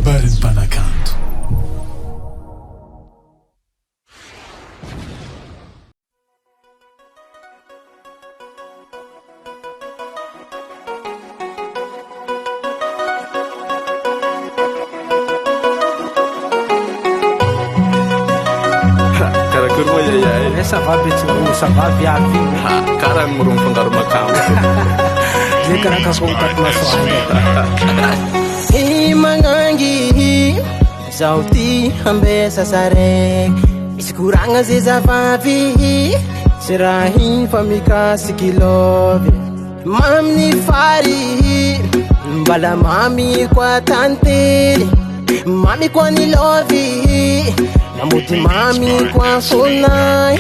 Kabaron'ny Mpanakanto. Karakory moa YAYAH? Ça va betty, ça va viavy. Karaha morony fangaro makamo. Zay karaha kakontaky masoandra. Manangy zaho ty ambesa saraiky misy koragna zay zavavy sy raha iny fa mikasiky lovy maminy fary mbala mami koa tantely mami koa ny lovy namody mami koa sonay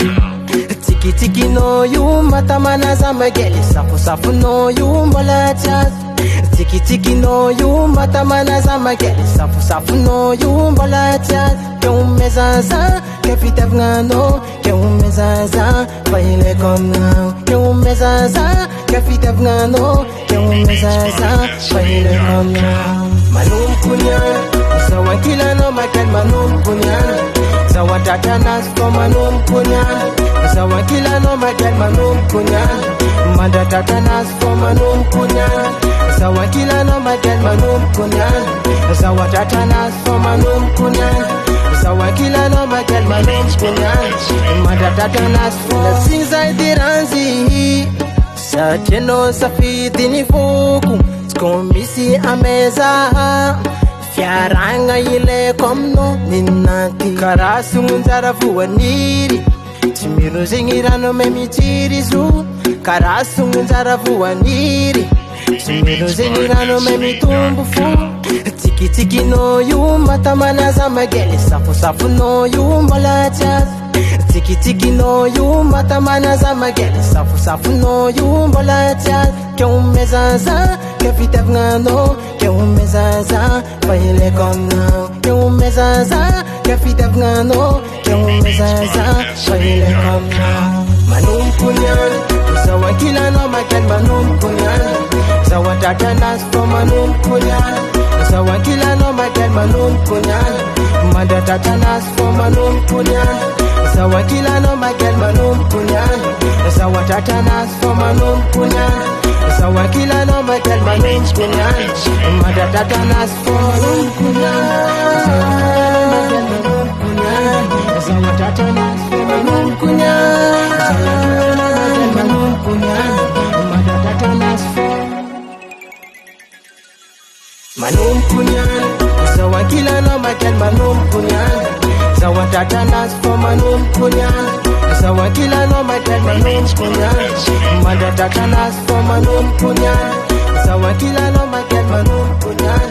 tsikitsikinao io matamanaza magely safosafonao io mbola tsy azo tsikitsikinao io matamanaza magely safosafonao io mbola tsy azo ke omezaza ke fitiavananao ke omezaza fa ilaiko aminao ke omezaza ke fitiavananao ke omezaza fa ilaiko aminao manomboko niany zaho ankilanao magely manomboko niany zaho atratranazy fô manomboko niany zaho ankilanao magely manomboko niany mandratratranazy fô manomboko niany zaho ankilanao magely manomboko niany zaho atratranazy fô manomboko niany zaho ankilanao magely manomboko niany mandratratranazy fô tsy zay diranzy satria anao safidy ny voko tsy ko misy ameza fiaragna ilaiko aminao ninanty karaha songonjara voaniry tsy mino zegny rano me mitsiry zo karaha songonjara voaniry tsy mino zegny rano me mitombo fo tsikitsikinao io matamanaza magely safosafonao io mbola tsy azo tsikitsikinao io matamanaza magely safosafonao io mbola tsy azo ke omezaza ke fitiavananao ke omezaza fa ilaiko aminao ke omezaza ke fitiavananao ke omezaza fa ilaiko aminao manomboko niany zaho ankilanao magely manomboko niany zaho atratranazy fô manomboko niany zaho ankilanao magely manomboko niany mandratratranazy fô manomboko niany zaho ankilanao magely manomboko niany zaho atratranazy fô manomboko niany zaho ankilanao magely manomboko niany mandratratranazy fô manomboko niany zaho atratranazy fô manomboko niany zaho ankilanao magely manomboko niany mandratratranazy fô manomboko niany zaho ankilanao magely manomboko niany zaho atratranazy fô manomboko niany zaho ankilanao magely manomboko niany mandratratranazy fô manomboko niany zaho ankilanao magely manomboko niany